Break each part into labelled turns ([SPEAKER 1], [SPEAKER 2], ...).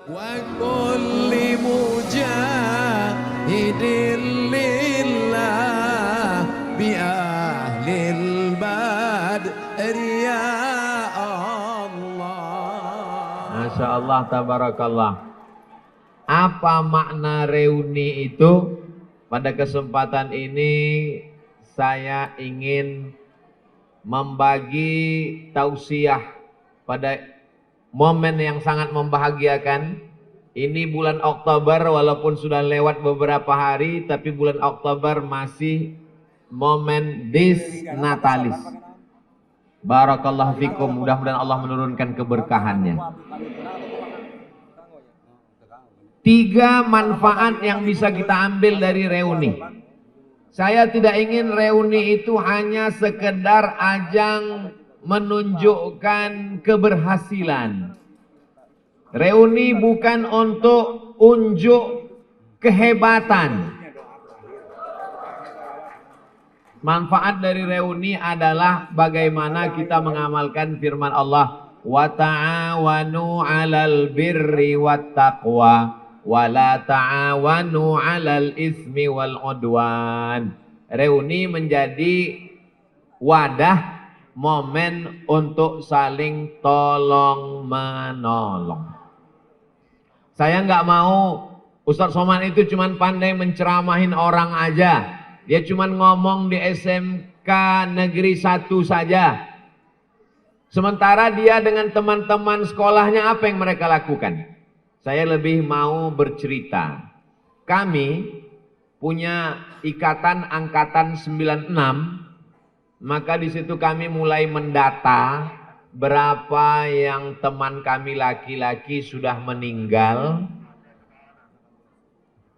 [SPEAKER 1] وكل مجاهد لله بأهل البدر يا الله.
[SPEAKER 2] Masya Allah, tabarakallah. Apa makna reuni itu? Pada kesempatan ini saya ingin membagi tausiah pada momen yang sangat membahagiakan. Ini bulan Oktober, walaupun sudah lewat beberapa hari, tapi bulan Oktober masih momen disnatalis. Barakallahu fikum, mudah-mudahan Allah menurunkan keberkahannya. 3 manfaat yang bisa kita ambil dari reuni. Saya tidak ingin reuni itu hanya sekedar ajang menunjukkan keberhasilan. Reuni bukan untuk unjuk kehebatan. Manfaat dari reuni adalah bagaimana kita mengamalkan firman Allah, wa ta'awanu 'alal birri wat taqwa wa la ta'awanu 'alal ismi wal 'udwan. Reuni menjadi wadah, momen untuk saling tolong menolong. Saya nggak mau Ustadz Somad itu cuman pandai menceramahin orang aja. Dia cuman ngomong di SMK Negeri 1 saja. Sementara dia dengan teman-teman sekolahnya apa yang mereka lakukan? Saya lebih mau bercerita. Kami punya ikatan angkatan 96, maka di situ kami mulai mendata berapa yang teman kami laki-laki sudah meninggal.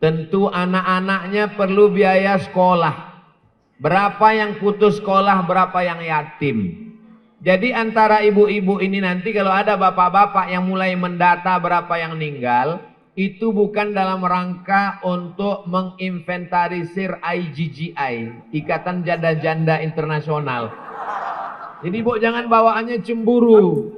[SPEAKER 2] Tentu anak-anaknya perlu biaya sekolah. Berapa yang putus sekolah, berapa yang yatim. Jadi antara ibu-ibu ini nanti kalau ada bapak-bapak yang mulai mendata berapa yang meninggal, itu bukan dalam rangka untuk menginventarisir IGGI, Ikatan Janda-Janda Internasional. Jadi bu jangan bawaannya cemburu.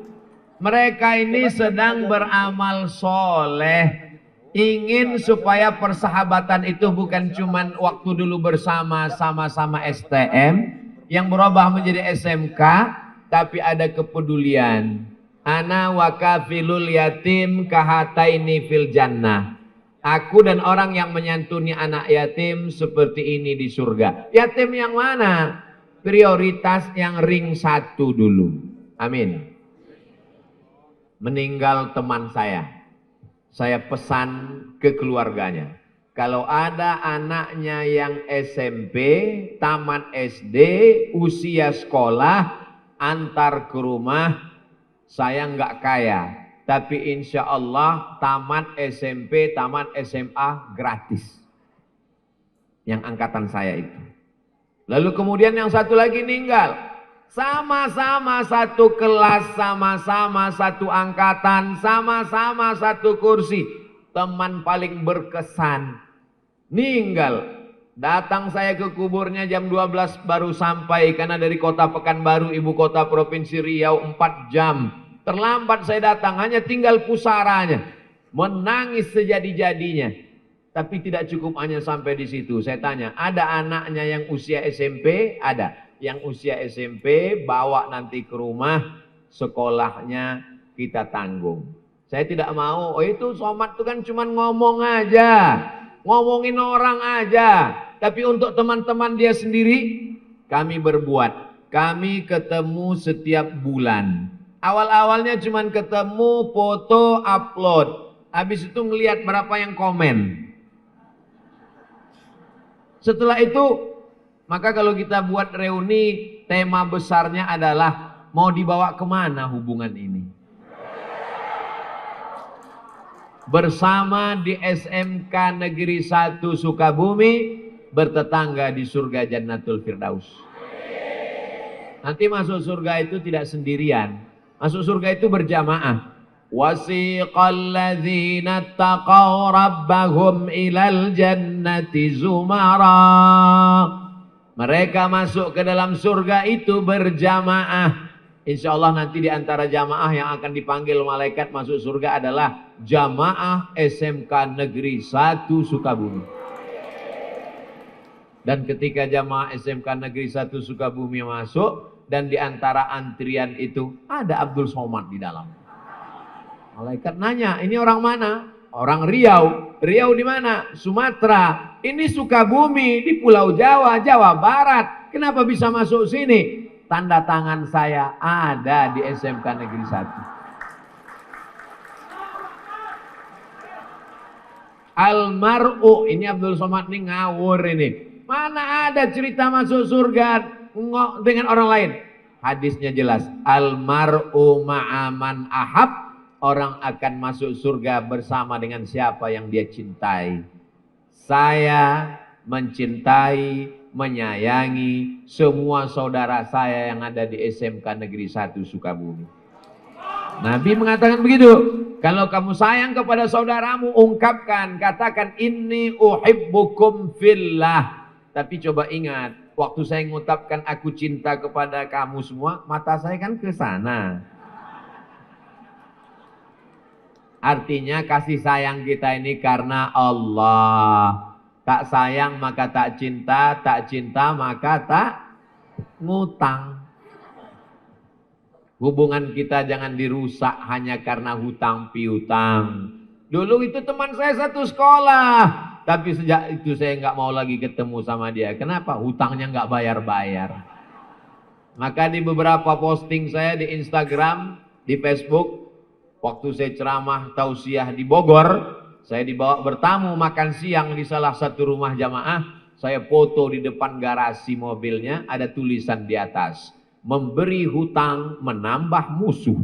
[SPEAKER 2] Mereka ini sedang beramal soleh. Ingin supaya persahabatan itu bukan cuman waktu dulu bersama sama-sama STM yang berubah menjadi SMK, tapi ada kepedulian. Ana wa kafilul yatim kahataini fil jannah. Aku dan orang yang menyantuni anak yatim seperti ini di surga. Yatim yang mana? Prioritas yang ring 1 dulu. Amin. Meninggal teman saya pesan ke keluarganya. Kalau ada anaknya yang SMP, tamat SD, usia sekolah, antar ke rumah. Saya nggak kaya, tapi insya Allah tamat SMP, tamat SMA gratis. Yang angkatan saya itu. Lalu kemudian yang satu lagi meninggal. Sama-sama satu kelas, sama-sama satu angkatan, sama-sama satu kursi. Teman paling berkesan meninggal. Datang saya ke kuburnya jam 12 baru sampai, karena dari kota Pekanbaru, ibu kota provinsi Riau, 4 jam. Terlambat saya datang, hanya tinggal pusaranya. Menangis sejadi-jadinya. Tapi tidak cukup hanya sampai di situ. Saya tanya, ada anaknya yang usia SMP? Ada. Yang usia SMP bawa nanti ke rumah, sekolahnya kita tanggung. Saya tidak mau, oh itu Somad itu kan cuma ngomong aja, ngomongin orang aja. Tapi untuk teman-teman dia sendiri, kami berbuat. Kami ketemu setiap bulan. Awal-awalnya cuma ketemu, foto, upload. Habis itu ngelihat berapa yang komen. Setelah itu, maka kalau kita buat reuni, tema besarnya adalah mau dibawa kemana hubungan ini. Bersama di SMK Negeri 1 Sukabumi, bertetangga di surga Jannatul Firdaus. Nanti masuk surga itu tidak sendirian. Masuk surga itu berjamaah. Wasiqal ladzina taqaw rabbahum ilal jannati zumara. Mereka masuk ke dalam surga itu berjamaah. Insya Allah nanti di antara jamaah yang akan dipanggil malaikat masuk surga adalah jamaah SMK Negeri 1 Sukabumi. Dan ketika jamaah SMK Negeri 1 Sukabumi masuk, dan di antara antrian itu ada Abdul Somad di dalam. Malaikat nanya, ini orang mana? Orang Riau. Riau di mana? Sumatera. Ini Sukabumi di Pulau Jawa, Jawa Barat. Kenapa bisa masuk sini? Tanda tangan saya ada di SMK Negeri 1. Almar'u, ini Abdul Somad ini ngawur ini. Mana ada cerita masuk surga dengan orang lain? Hadisnya jelas. Almar'u ma'aman ahab. Orang akan masuk surga bersama dengan siapa yang dia cintai. Saya mencintai, menyayangi semua saudara saya yang ada di SMK Negeri 1 Sukabumi. Nabi mengatakan begitu. Kalau kamu sayang kepada saudaramu, ungkapkan, katakan inni uhibbukum fillah. Tapi coba ingat, waktu saya mengucapkan aku cinta kepada kamu semua, mata saya kan ke sana. Artinya kasih sayang kita ini karena Allah. Tak sayang maka tak cinta maka tak ngutang. Hubungan kita jangan dirusak hanya karena hutang piutang. Dulu itu teman saya satu sekolah. Tapi sejak itu saya nggak mau lagi ketemu sama dia. Kenapa? Hutangnya nggak bayar-bayar. Maka di beberapa posting saya di Instagram, di Facebook, waktu saya ceramah tausiah di Bogor, saya dibawa bertamu makan siang di salah satu rumah jamaah. Saya foto di depan garasi mobilnya, ada tulisan di atas, memberi hutang menambah musuh.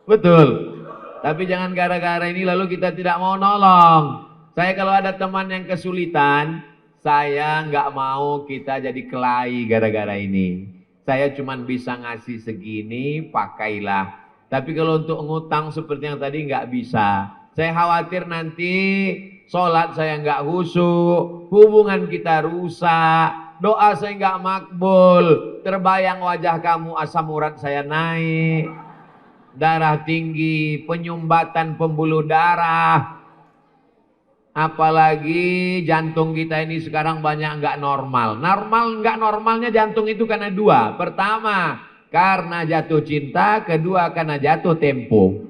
[SPEAKER 2] Betul. Tapi jangan gara-gara ini lalu kita tidak mau nolong. Saya kalau ada teman yang kesulitan, saya nggak mau kita jadi kelahi gara-gara ini. Saya cuma bisa ngasih segini, pakailah. Tapi kalau untuk ngutang seperti yang tadi nggak bisa. Saya khawatir nanti sholat saya nggak khusyuk, hubungan kita rusak, doa saya nggak makbul, terbayang wajah kamu asam urat saya naik, darah tinggi, penyumbatan pembuluh darah. Apalagi jantung kita ini sekarang banyak nggak normal. Nggak normalnya jantung itu karena dua. Pertama, karena jatuh cinta. Kedua, karena jatuh tempo.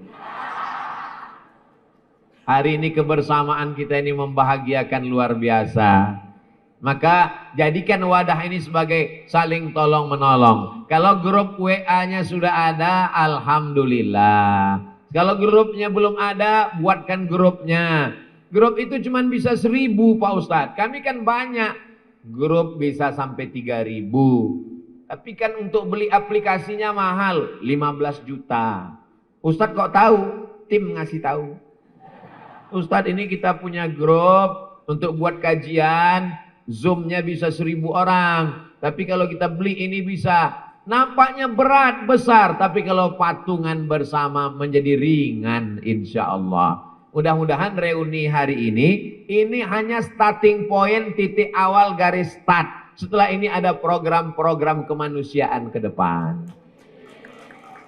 [SPEAKER 2] Hari ini kebersamaan kita ini membahagiakan luar biasa. Maka jadikan wadah ini sebagai saling tolong menolong. Kalau grup WA-nya sudah ada, alhamdulillah. Kalau grupnya belum ada, buatkan grupnya. Grup itu cuma bisa 1000 Pak Ustadz. Kami kan banyak. Grup bisa sampai 3000. Tapi kan untuk beli aplikasinya mahal, 15 juta. Ustadz kok tahu? Tim ngasih tahu. Ustadz ini kita punya grup untuk buat kajian. Zoom-nya bisa 1000 orang. Tapi kalau kita beli ini bisa. Nampaknya berat, besar. Tapi kalau patungan bersama menjadi ringan insya Allah. Mudah-mudahan reuni hari ini hanya starting point, titik awal garis start. Setelah ini ada program-program kemanusiaan ke depan.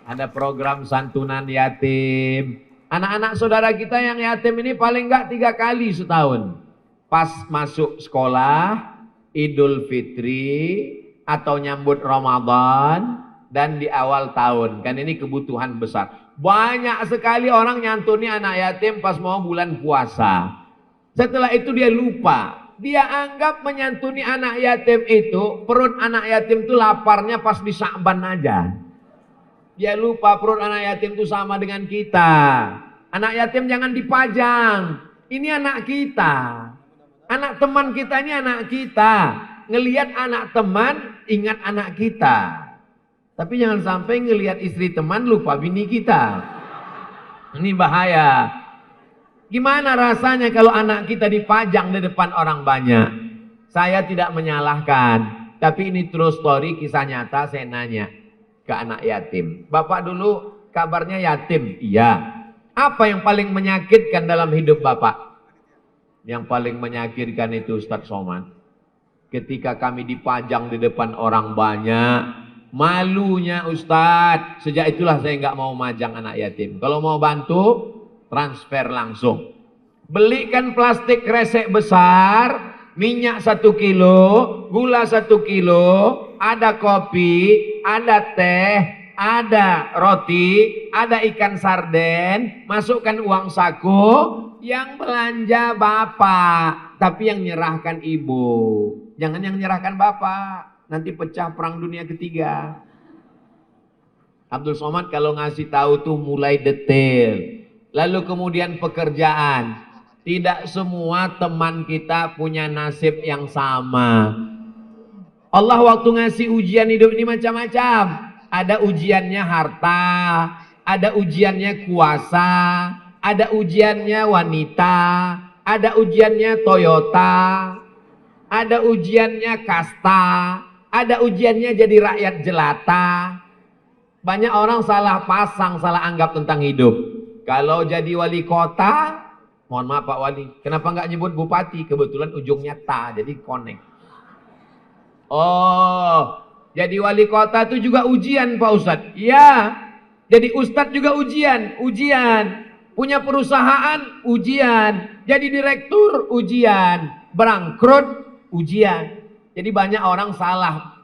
[SPEAKER 2] Ada program santunan yatim. Anak-anak saudara kita yang yatim ini paling enggak 3 kali setahun. Pas masuk sekolah, Idul Fitri, atau nyambut Ramadan, dan di awal tahun. Kan ini kebutuhan besar. Banyak sekali orang nyantuni anak yatim pas mau bulan puasa. Setelah itu dia lupa. Dia anggap menyantuni anak yatim itu, perut anak yatim itu laparnya pas di Sya'ban aja. Dia lupa perut anak yatim itu sama dengan kita. Anak yatim jangan dipajang. Ini anak kita. Anak teman kita ini anak kita. Ngelihat anak teman, ingat anak kita. Tapi jangan sampai ngelihat istri teman lupa bini kita. Ini bahaya. Gimana rasanya kalau anak kita dipajang di depan orang banyak? Saya tidak menyalahkan. Tapi ini true story, kisah nyata. Saya nanya ke anak yatim. Bapak dulu kabarnya yatim? Iya. Apa yang paling menyakitkan dalam hidup Bapak? Yang paling menyakitkan itu Ustadz Somad. Ketika kami dipajang di depan orang banyak, Malunya Ustadz. Sejak itulah saya nggak mau majang anak yatim. Kalau mau bantu, transfer langsung. Belikan plastik kresek besar, minyak 1 kilo, gula 1 kilo, ada kopi, ada teh, ada roti, ada ikan sarden, masukkan uang saku, yang belanja bapak, tapi yang nyerahkan ibu. Jangan yang nyerahkan bapak, nanti pecah perang dunia ketiga. Abdul Somad kalau ngasih tahu tuh mulai detail. Lalu kemudian pekerjaan. Tidak semua teman kita punya nasib yang sama. Allah waktu ngasih ujian hidup ini macam-macam. Ada ujiannya harta, ada ujiannya kuasa, ada ujiannya wanita, ada ujiannya Toyota, ada ujiannya kasta, ada ujiannya jadi rakyat jelata. Banyak orang salah pasang, salah anggap tentang hidup. Kalau jadi wali kota, mohon maaf Pak Wali, kenapa nggak nyebut bupati? Kebetulan ujungnya ta, jadi connect. Oh, jadi wali kota itu juga ujian Pak Ustadz. Ya, jadi Ustadz juga ujian. Punya perusahaan, ujian. Jadi direktur, ujian. Bangkrut, ujian. Jadi banyak orang salah.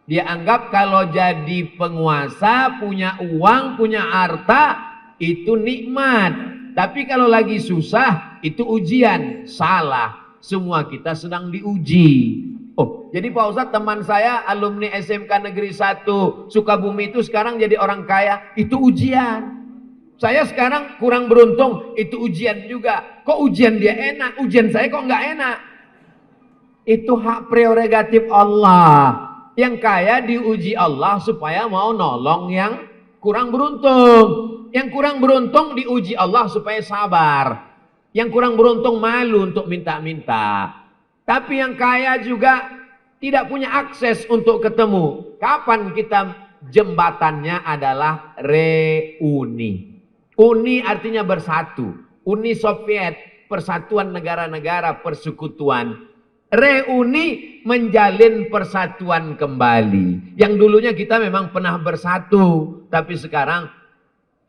[SPEAKER 2] Dia anggap kalau jadi penguasa, punya uang, punya harta, itu nikmat. Tapi kalau lagi susah, itu ujian. Salah. Semua kita sedang diuji. Oh, jadi Pak Ustadz, teman saya alumni SMK Negeri 1 Sukabumi itu sekarang jadi orang kaya. Itu ujian. Saya sekarang kurang beruntung. Itu ujian juga. Kok ujian dia enak? Ujian saya kok nggak enak? Itu hak prerogatif Allah. Yang kaya diuji Allah supaya mau nolong yang kurang beruntung. Yang kurang beruntung diuji Allah supaya sabar. Yang kurang beruntung malu untuk minta-minta. Tapi yang kaya juga tidak punya akses untuk ketemu. Kapan kita jembatannya adalah reuni. Uni artinya bersatu. Uni Soviet, persatuan negara-negara persekutuan. Reuni menjalin persatuan kembali. Yang dulunya kita memang pernah bersatu, tapi sekarang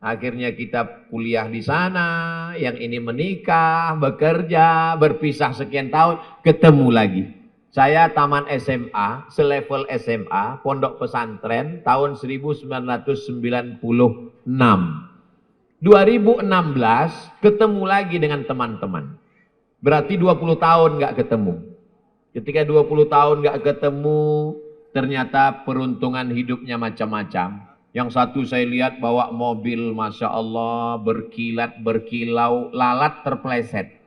[SPEAKER 2] akhirnya kita kuliah di sana, yang ini menikah, bekerja, berpisah sekian tahun, ketemu lagi. Saya taman SMA, selevel SMA, pondok pesantren tahun 1996. 2016 ketemu lagi dengan teman-teman. Berarti 20 tahun nggak ketemu. Ketika 20 tahun nggak ketemu, ternyata peruntungan hidupnya macam-macam. Yang satu saya lihat bawa mobil, Masya Allah, berkilat, berkilau, lalat terpleset.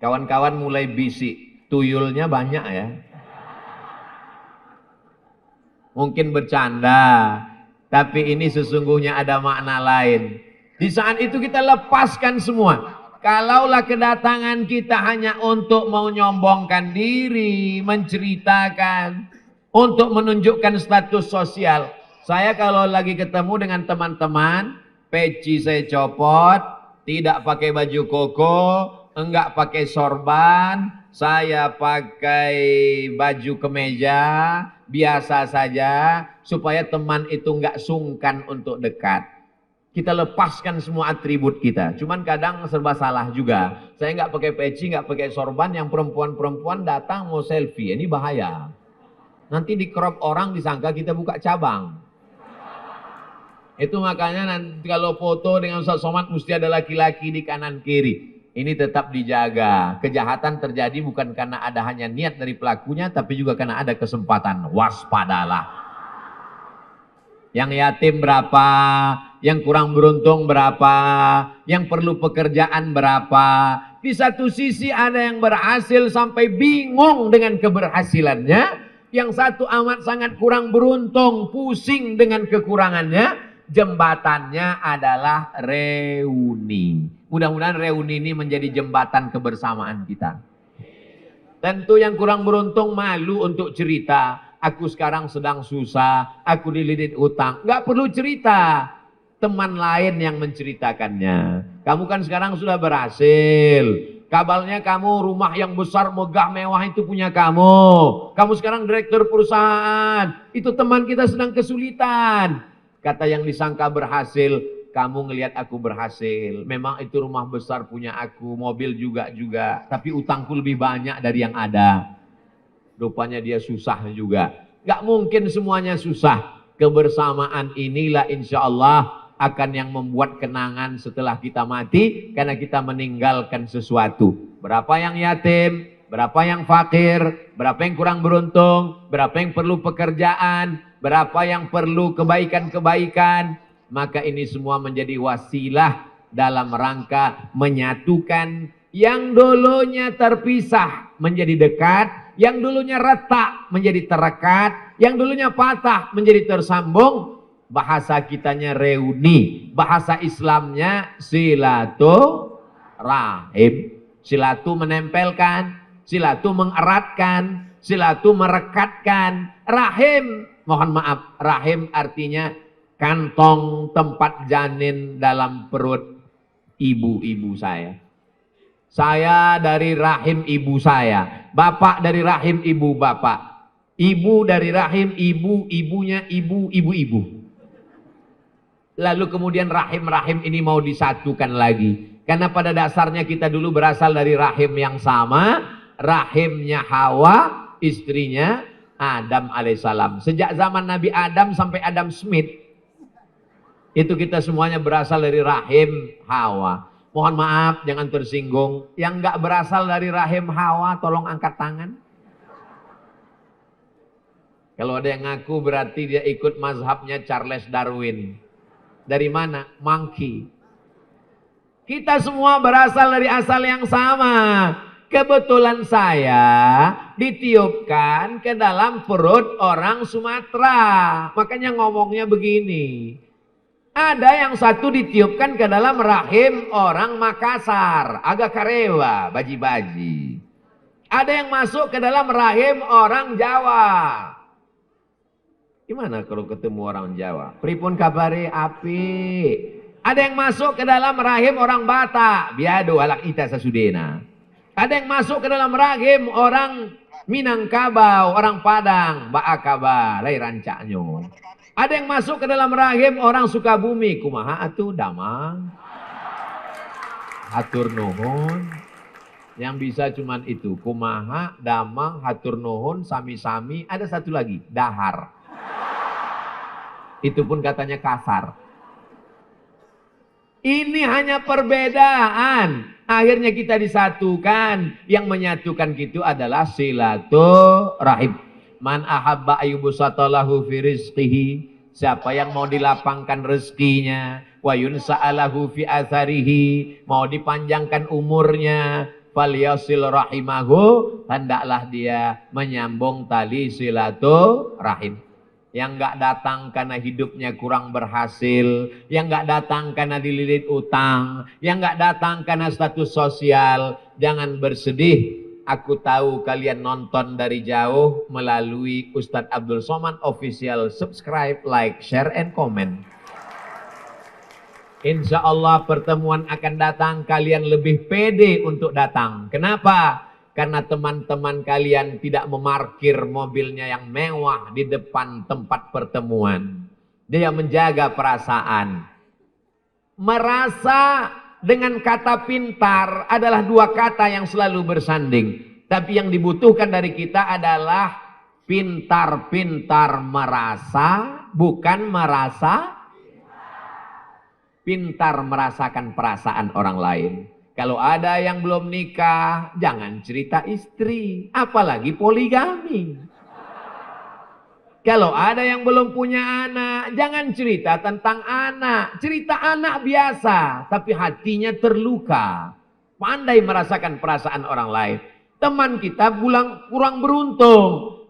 [SPEAKER 2] Kawan-kawan mulai bisik, tuyulnya banyak ya. Mungkin bercanda, tapi ini sesungguhnya ada makna lain. Di saat itu kita lepaskan semua. Kalaulah kedatangan kita hanya untuk mau nyombongkan diri, menceritakan, untuk menunjukkan status sosial. Saya kalau lagi ketemu dengan teman-teman, peci saya copot, tidak pakai baju koko, enggak pakai sorban, saya pakai baju kemeja, biasa saja, supaya teman itu enggak sungkan untuk dekat. Kita lepaskan semua atribut kita. Cuman kadang serba salah juga. Saya nggak pakai peci, nggak pakai sorban, yang perempuan-perempuan datang mau selfie. Ini bahaya. Nanti di crop orang disangka kita buka cabang. Itu makanya nanti kalau foto dengan Ustaz Somad mesti ada laki-laki di kanan kiri. Ini tetap dijaga. Kejahatan terjadi bukan karena ada hanya niat dari pelakunya, tapi juga karena ada kesempatan. Waspadalah. Yang yatim berapa, yang kurang beruntung berapa, yang perlu pekerjaan berapa. Di satu sisi ada yang berhasil sampai bingung dengan keberhasilannya, yang satu amat sangat kurang beruntung, pusing dengan kekurangannya. Jembatannya adalah reuni. Mudah-mudahan reuni ini menjadi jembatan kebersamaan kita. Tentu yang kurang beruntung malu untuk cerita. Aku sekarang sedang susah, aku dililit utang. Nggak perlu cerita, teman lain yang menceritakannya. Kamu kan sekarang sudah berhasil, Kabarnya kamu rumah yang besar, megah, mewah itu punya kamu. Kamu sekarang direktur perusahaan. Itu teman kita sedang kesulitan. Kata yang disangka berhasil, kamu ngelihat aku berhasil. Memang itu rumah besar punya aku, mobil juga. Tapi utangku lebih banyak dari yang ada. Rupanya dia susah juga. Gak mungkin semuanya susah. Kebersamaan inilah insya Allah akan yang membuat kenangan setelah kita mati, karena kita meninggalkan sesuatu. Berapa yang yatim, berapa yang fakir, berapa yang kurang beruntung, berapa yang perlu pekerjaan, berapa yang perlu kebaikan-kebaikan. Maka ini semua menjadi wasilah dalam rangka menyatukan yang dulunya terpisah menjadi dekat, yang dulunya retak menjadi terekat, yang dulunya patah menjadi tersambung. Bahasa kitanya reuni, bahasa Islamnya silaturahim. Silatu menempelkan, silatu mengeratkan, silatu merekatkan. Rahim, mohon maaf, rahim artinya kantong tempat janin dalam perut ibu-ibu saya. Saya dari rahim ibu saya, bapak dari rahim ibu bapak, ibu dari rahim ibu, ibunya ibu, ibu-ibu. Lalu kemudian rahim-rahim ini mau disatukan lagi. Karena pada dasarnya kita dulu berasal dari rahim yang sama. Rahimnya Hawa, istrinya Adam alaihissalam. Sejak zaman Nabi Adam sampai Adam Smith, itu kita semuanya berasal dari rahim Hawa. Mohon maaf, jangan tersinggung. Yang nggak berasal dari rahim Hawa, tolong angkat tangan. Kalau ada yang ngaku berarti dia ikut mazhabnya Charles Darwin. Dari mana? Monkey. Kita semua berasal dari asal yang sama. Kebetulan saya ditiupkan ke dalam perut orang Sumatera. Makanya ngomongnya begini. Ada yang satu ditiupkan ke dalam rahim orang Makassar. Agak karewa, baji-baji. Ada yang masuk ke dalam rahim orang Jawa. Gimana kalau ketemu orang Jawa? Pripun kabare api. Ada yang masuk ke dalam rahim orang Batak. Biado alak ita sasudena. Ada yang masuk ke dalam rahim orang Minangkabau, orang Padang, Baakaba, lai rancaknyo. Ada yang masuk ke dalam rahim orang Sukabumi. Kumaha atuh damang. Hatur nuhun. Yang bisa cuman itu. Kumaha, damang, hatur nuhun, sami-sami. Ada satu lagi, dahar. Itu pun katanya kasar. Ini hanya perbedaan. Akhirnya kita disatukan. Yang menyatukan itu adalah silaturahim. Man ahabba ayyubusatalahu fi rizqihi. Siapa yang mau dilapangkan rezekinya. Wa yunsa'alahu fi atharihi. Mau dipanjangkan umurnya. Falyasil rahimahu. Hendaklah dia menyambung tali silaturahim. Yang nggak datang karena hidupnya kurang berhasil, yang nggak datang karena dililit utang, yang nggak datang karena status sosial, jangan bersedih. Aku tahu kalian nonton dari jauh melalui Ustadz Abdul Somad Official. Subscribe, like, share, and comment. Insya Allah pertemuan akan datang, kalian lebih pede untuk datang. Kenapa? Karena teman-teman kalian tidak memarkir mobilnya yang mewah di depan tempat pertemuan. Dia menjaga perasaan. Merasa dengan kata pintar adalah dua kata yang selalu bersanding. Tapi yang dibutuhkan dari kita adalah pintar-pintar merasa, bukan merasa. Pintar merasakan perasaan orang lain. Kalau ada yang belum nikah, jangan cerita istri, apalagi poligami. Kalau ada yang belum punya anak, jangan cerita tentang anak. Cerita anak biasa, tapi hatinya terluka. Pandai merasakan perasaan orang lain. Teman kita kurang beruntung.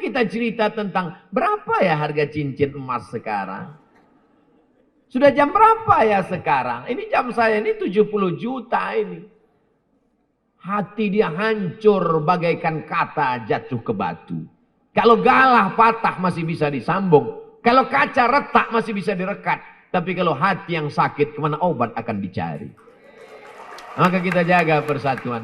[SPEAKER 2] Kita cerita tentang berapa ya harga cincin emas sekarang. Sudah jam berapa ya sekarang? Ini jam saya ini 70 juta ini. Hati dia hancur bagaikan kata jatuh ke batu. Kalau galah patah masih bisa disambung. Kalau kaca retak masih bisa direkat. Tapi kalau hati yang sakit, kemana obat akan dicari? Maka kita jaga persatuan.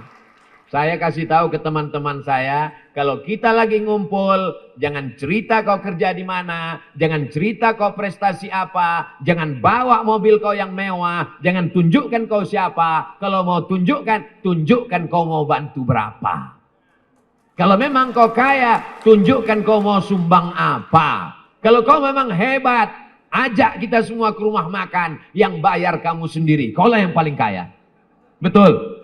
[SPEAKER 2] Saya kasih tahu ke teman-teman saya, kalau kita lagi ngumpul, jangan cerita kau kerja di mana, jangan cerita kau prestasi apa, jangan bawa mobil kau yang mewah, jangan tunjukkan kau siapa. Kalau mau tunjukkan, tunjukkan kau mau bantu berapa. Kalau memang kau kaya, tunjukkan kau mau sumbang apa. Kalau kau memang hebat, ajak kita semua ke rumah makan, yang bayar kamu sendiri. Kaulah yang paling kaya. Betul.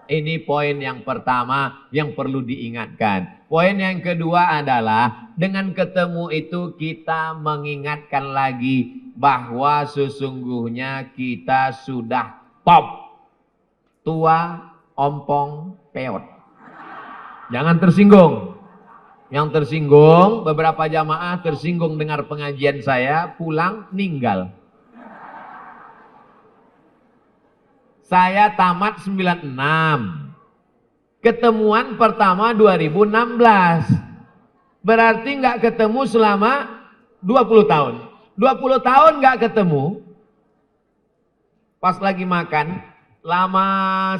[SPEAKER 2] Ini poin yang pertama yang perlu diingatkan. Poin yang kedua adalah dengan ketemu itu kita mengingatkan lagi bahwa sesungguhnya kita sudah top. Tua, ompong, peot. Jangan tersinggung. Yang tersinggung, beberapa jamaah tersinggung dengar pengajian saya, pulang ninggal. Saya tamat 96. Ketemuan pertama 2016. Berarti nggak ketemu selama 20 tahun. 20 tahun nggak ketemu. Pas lagi makan, lama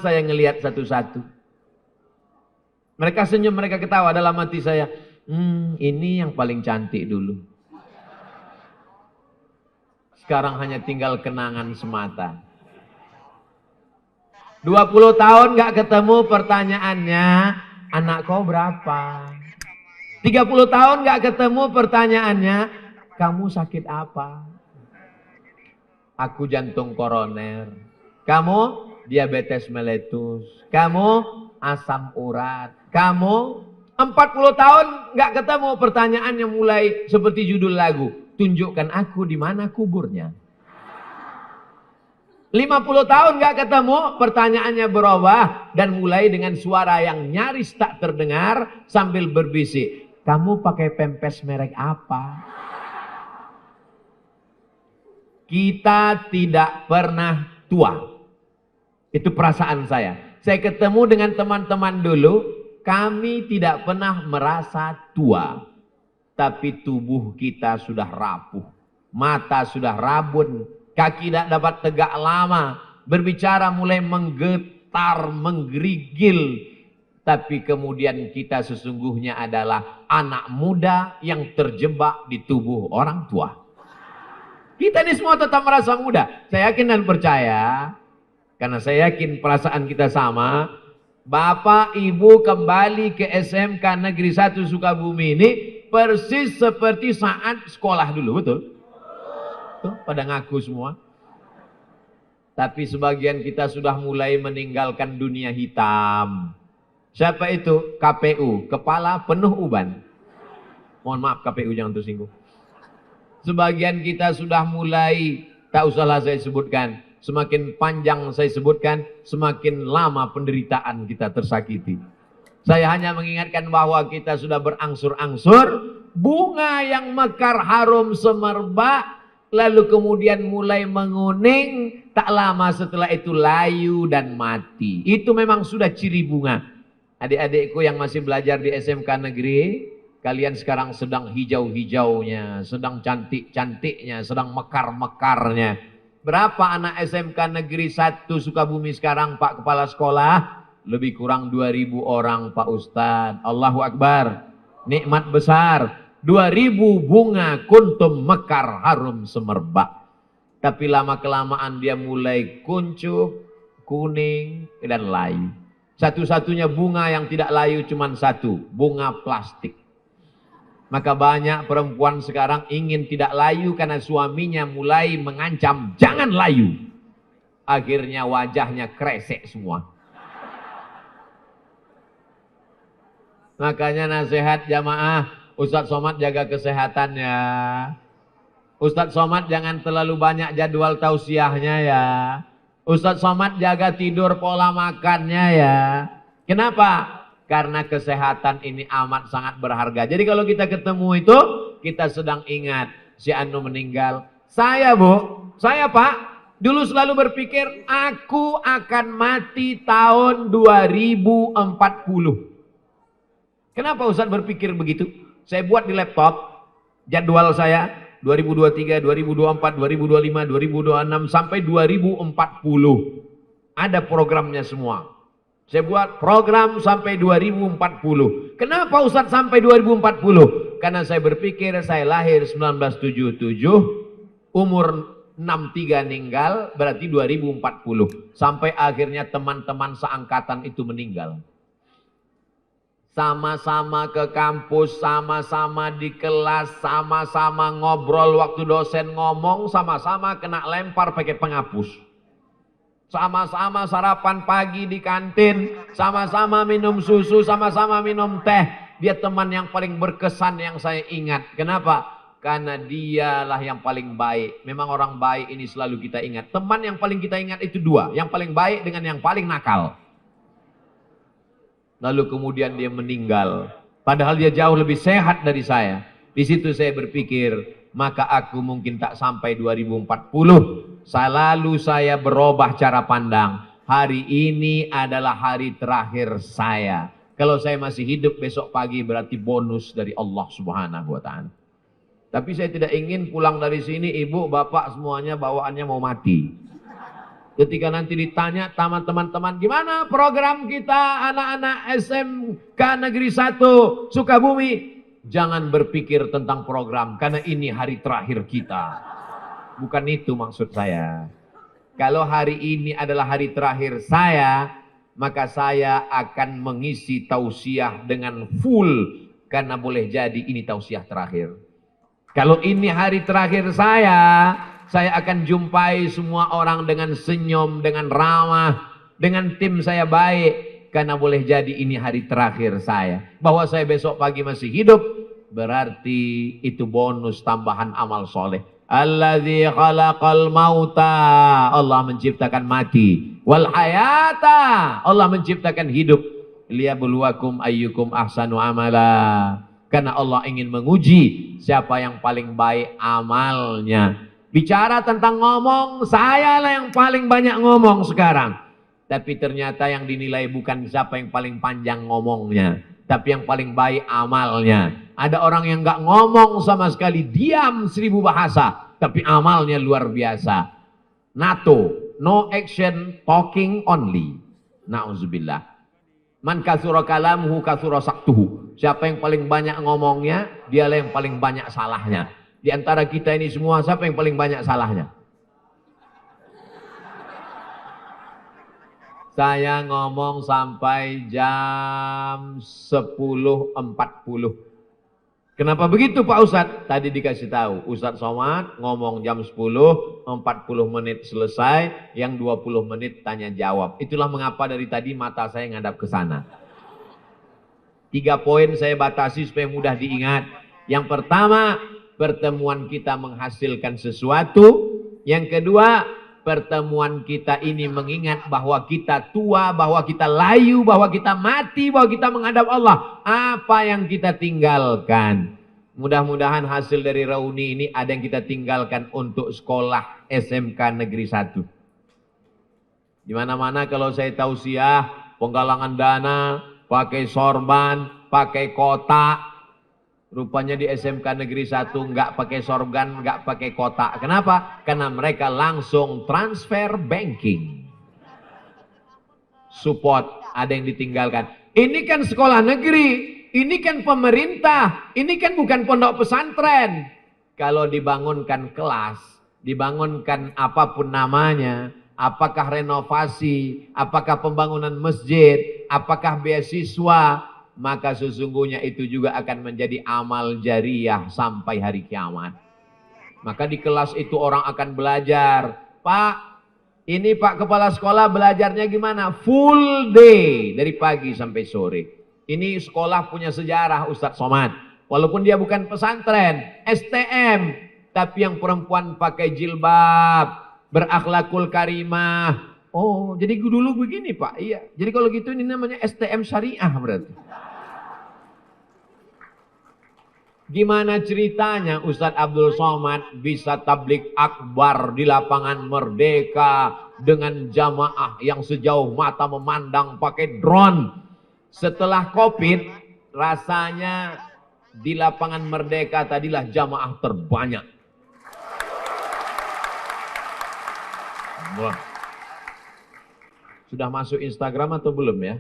[SPEAKER 2] saya ngelihat satu-satu. Mereka senyum, mereka ketawa dalam hati saya. Ini yang paling cantik dulu. Sekarang hanya tinggal kenangan semata. 20 tahun gak ketemu, pertanyaannya, anak kau berapa? 30 tahun gak ketemu, pertanyaannya, kamu sakit apa? Aku jantung koroner. Kamu diabetes meletus. Kamu asam urat. Kamu 40 tahun gak ketemu, pertanyaannya mulai seperti judul lagu. Tunjukkan aku di mana kuburnya. 50 tahun gak ketemu, pertanyaannya berubah dan mulai dengan suara yang nyaris tak terdengar sambil berbisik. Kamu pakai pempes merek apa? Kita tidak pernah tua. Itu perasaan saya. Saya ketemu dengan teman-teman dulu, kami tidak pernah merasa tua. Tapi tubuh kita sudah rapuh, mata sudah rabun, kaki tidak dapat tegak lama, berbicara mulai menggetar, menggerigil. Tapi kemudian kita sesungguhnya adalah anak muda yang terjebak di tubuh orang tua. Kita ini semua tetap merasa muda. Saya yakin dan percaya, karena saya yakin perasaan kita sama. Bapak Ibu kembali ke SMK Negeri 1 Sukabumi ini persis seperti saat sekolah dulu, betul? Tuh, pada ngaku semua. Tapi sebagian kita sudah mulai meninggalkan dunia hitam. Siapa itu? KPU, kepala penuh uban. Mohon maaf KPU, jangan tersinggung. Sebagian kita sudah mulai, tak usahlah saya sebutkan. Semakin panjang saya sebutkan, semakin lama penderitaan kita tersakiti. Saya hanya mengingatkan bahwa kita sudah berangsur-angsur. Bunga yang mekar harum semerbak, lalu kemudian mulai menguning, tak lama setelah itu layu dan mati. Itu memang sudah ciri bunga. Adik-adikku yang masih belajar di SMK negeri, kalian sekarang sedang hijau-hijaunya, sedang cantik-cantiknya, sedang mekar-mekarnya. Berapa anak SMK negeri 1 Sukabumi sekarang, Pak Kepala Sekolah? Lebih kurang 2000 orang, Pak Ustadz. Allahu Akbar. Nikmat besar. 2000 bunga kuntum mekar harum semerbak. Tapi lama-kelamaan dia mulai kuncup, kuning, dan layu. Satu-satunya bunga yang tidak layu cuma satu, bunga plastik. Maka banyak perempuan sekarang ingin tidak layu karena suaminya mulai mengancam, jangan layu. Akhirnya wajahnya kresek semua. Makanya nasihat jamaah, Ustadz Somad jaga kesehatannya. Ustadz Somad jangan terlalu banyak jadwal tausiahnya ya. Ustadz Somad jaga tidur pola makannya ya. Kenapa? Karena kesehatan ini amat sangat berharga. Jadi kalau kita ketemu itu, kita sedang ingat si Anu meninggal. Saya Bu, saya Pak, dulu selalu berpikir aku akan mati tahun 2040. Kenapa Ustadz berpikir begitu? Saya buat di laptop jadwal saya 2023, 2024, 2025, 2026 sampai 2040. Ada programnya semua. Saya buat program sampai 2040. Kenapa Ustadz sampai 2040? Karena saya berpikir saya lahir 1977, umur 63 meninggal, berarti 2040. Sampai akhirnya teman-teman seangkatan itu meninggal. Sama-sama ke kampus, sama-sama di kelas, sama-sama ngobrol waktu dosen ngomong, sama-sama kena lempar pakai penghapus. Sama-sama sarapan pagi di kantin, sama-sama minum susu, sama-sama minum teh. Dia teman yang paling berkesan yang saya ingat. Kenapa? Karena dialah yang paling baik. Memang orang baik ini selalu kita ingat. Teman yang paling kita ingat itu dua. Yang paling baik dengan yang paling nakal. Lalu kemudian dia meninggal. Padahal dia jauh lebih sehat dari saya. Di situ saya berpikir, maka aku mungkin tak sampai 2040. Lalu saya berubah cara pandang. Hari ini adalah hari terakhir saya. Kalau saya masih hidup besok pagi berarti bonus dari Allah Subhanahu wa Ta'ala. Tapi saya tidak ingin pulang dari sini ibu, bapak semuanya bawaannya mau mati. Ketika nanti ditanya sama teman-teman, gimana program kita anak-anak SMK Negeri 1 Sukabumi? Jangan berpikir tentang program, karena ini hari terakhir kita. Bukan itu maksud saya. Kalau hari ini adalah hari terakhir saya, maka saya akan mengisi tausiah dengan full. Karena boleh jadi ini tausiah terakhir. Kalau ini hari terakhir saya akan jumpai semua orang dengan senyum, dengan ramah, dengan tim saya baik. Karena boleh jadi ini hari terakhir saya. Bahwa saya besok pagi masih hidup, berarti itu bonus tambahan amal soleh. Alladzi khalaqal mauta, Allah menciptakan mati. Wal hayata, Allah menciptakan hidup. Liyabluwakum ayyukum ahsanu amala. Karena Allah ingin menguji siapa yang paling baik amalnya. Bicara tentang ngomong, saya lah yang paling banyak ngomong sekarang. Tapi ternyata yang dinilai bukan siapa yang paling panjang ngomongnya, tapi yang paling baik amalnya. Ada orang yang nggak ngomong sama sekali, diam 1000 bahasa, tapi amalnya luar biasa. NATO, no action, talking only. Na'udzubillah. Man kasura kalamuhu kasura saktuhu. Siapa yang paling banyak ngomongnya, dialah yang paling banyak salahnya. Di antara kita ini semua, siapa yang paling banyak salahnya? Saya ngomong sampai jam 10.40. Kenapa begitu Pak Ustadz? Tadi dikasih tahu, Ustadz Somad ngomong jam 10, 40 menit selesai, yang 20 menit tanya jawab. Itulah mengapa dari tadi mata saya ngadap ke sana. 3 poin saya batasi supaya mudah diingat. Yang pertama, pertemuan kita menghasilkan sesuatu. Yang kedua, pertemuan kita ini mengingat bahwa kita tua, bahwa kita layu, bahwa kita mati, bahwa kita menghadap Allah. Apa yang kita tinggalkan? Mudah-mudahan hasil dari reuni ini ada yang kita tinggalkan untuk sekolah SMK Negeri 1. Di mana-mana kalau saya tausiah, penggalangan dana, pakai sorban, pakai kotak. Rupanya di SMK Negeri 1 nggak pakai sorban, nggak pakai kotak. Kenapa? Karena mereka langsung transfer banking. Support, ada yang ditinggalkan. Ini kan sekolah negeri, ini kan pemerintah, ini kan bukan pondok pesantren. Kalau dibangunkan kelas, dibangunkan apapun namanya, apakah renovasi, apakah pembangunan masjid, apakah beasiswa, maka sesungguhnya itu juga akan menjadi amal jariah sampai hari kiamat. Maka di kelas itu orang akan belajar. Pak, ini Pak Kepala Sekolah belajarnya gimana? Full day, dari pagi sampai sore. Ini sekolah punya sejarah Ustadz Somad. Walaupun dia bukan pesantren, STM. Tapi yang perempuan pakai jilbab, berakhlakul karimah. Oh, jadi dulu begini Pak. Iya. Jadi kalau gitu ini namanya STM syariah berarti. Gimana ceritanya Ustadz Abdul Somad bisa tablik akbar di lapangan Merdeka dengan jamaah yang sejauh mata memandang pakai drone. Setelah Covid, rasanya di lapangan Merdeka tadilah jamaah terbanyak. Wah. Sudah masuk Instagram atau belum ya?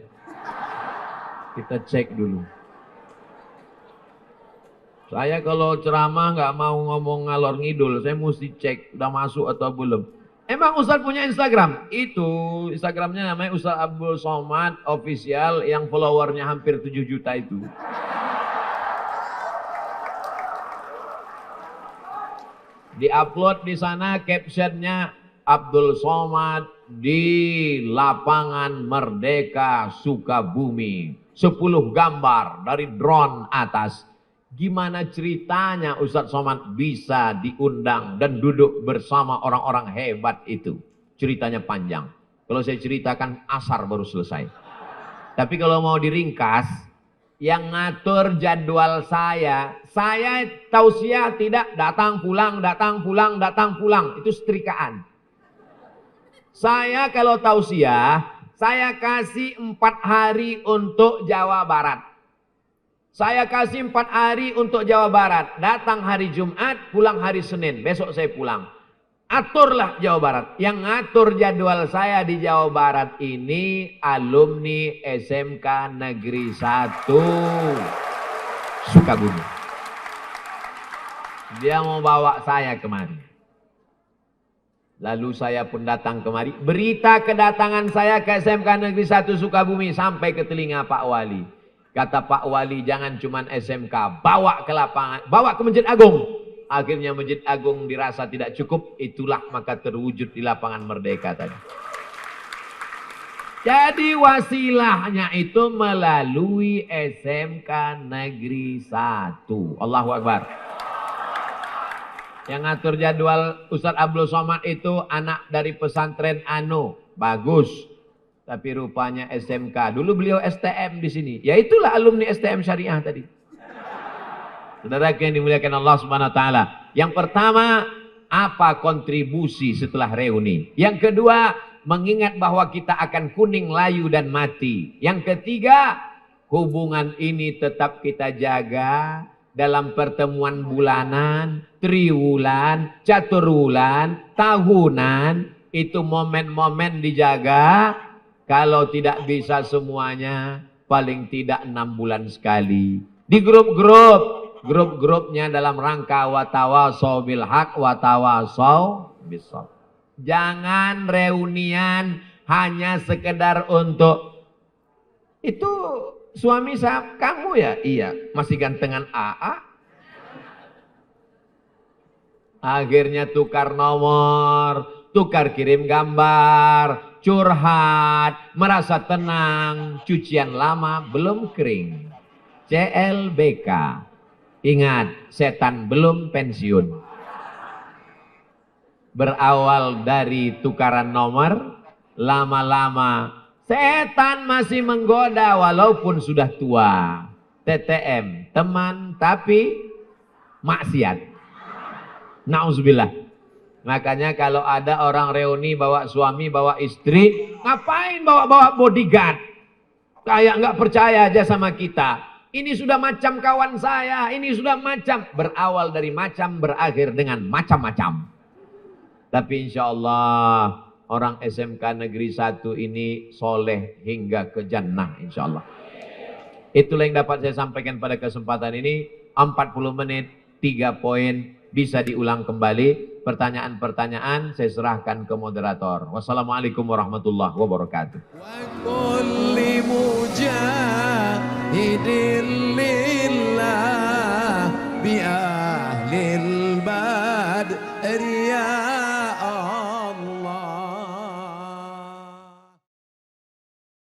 [SPEAKER 2] Kita cek dulu. Saya kalau ceramah nggak mau ngomong ngalor ngidul, saya mesti cek udah masuk atau belum. Emang Ustadz punya Instagram? Itu Instagramnya namanya Ustadz Abdul Somad Official yang followernya hampir 7 juta itu. Di-upload di sana captionnya Abdul Somad di lapangan Merdeka Sukabumi. 10 gambar dari drone atas. Gimana ceritanya Ustadz Somad bisa diundang dan duduk bersama orang-orang hebat itu? Ceritanya panjang. Kalau saya ceritakan asar baru selesai. Tapi kalau mau diringkas, yang ngatur jadwal saya tausiah tidak datang pulang, datang pulang, datang pulang. Itu setrikaan. Saya kalau tausiah, saya kasih 4 hari untuk Jawa Barat. Saya kasih 4 hari untuk Jawa Barat. Datang hari Jumat, pulang hari Senin. Besok saya pulang. Aturlah Jawa Barat. Yang ngatur jadwal saya di Jawa Barat ini alumni SMK Negeri 1 Sukabumi. Dia mau bawa saya kemari. Lalu saya pun datang kemari. Berita kedatangan saya ke SMK Negeri 1 Sukabumi sampai ke telinga Pak Wali. Kata Pak Wali, jangan cuman SMK, bawa ke lapangan, bawa ke Masjid Agung. Akhirnya Masjid Agung dirasa tidak cukup, itulah maka terwujud di lapangan Merdeka tadi. Jadi wasilahnya itu melalui SMK Negeri 1. Allahu Akbar. Yang ngatur jadwal Ustadz Abdul Somad itu anak dari pesantren Anu. Bagus. Tapi rupanya SMK. Dulu beliau STM di sini. Ya itulah alumni STM Syariah tadi. Saudara yang dimuliakan Allah Subhanahu wa taala. Yang pertama, apa kontribusi setelah reuni? Yang kedua, mengingat bahwa kita akan kuning, layu dan mati. Yang ketiga, hubungan ini tetap kita jaga dalam pertemuan bulanan, triwulan, caturwulan, tahunan. Itu momen-momen dijaga. Kalau tidak bisa semuanya, paling tidak 6 bulan sekali. Di grup-grupnya dalam rangka watawasau bil haq, watawasau bis sabr. Jangan reunian hanya sekedar untuk itu suami saya, kamu ya? Iya, masih gantengan AA. Akhirnya tukar nomor, tukar kirim gambar, curhat, merasa tenang, cucian lama belum kering. CLBK. Ingat, setan belum pensiun. Berawal dari tukaran nomor, lama-lama setan masih menggoda walaupun sudah tua. TTM, teman tapi maksiat. Nauzubillah. Makanya kalau ada orang reuni bawa suami, bawa istri, ngapain bawa-bawa bodyguard? Kayak nggak percaya aja sama kita. Ini sudah macam kawan saya, ini sudah macam. Berawal dari macam, berakhir dengan macam-macam. Tapi insya Allah orang SMK Negeri 1 ini soleh hingga ke jannah insya Allah. Itulah yang dapat saya sampaikan pada kesempatan ini. 40 menit, 3 poin. Bisa diulang kembali. Pertanyaan-pertanyaan saya serahkan ke moderator. Wassalamualaikum warahmatullahi wabarakatuh.
[SPEAKER 1] Wa kulli mujahidin lillah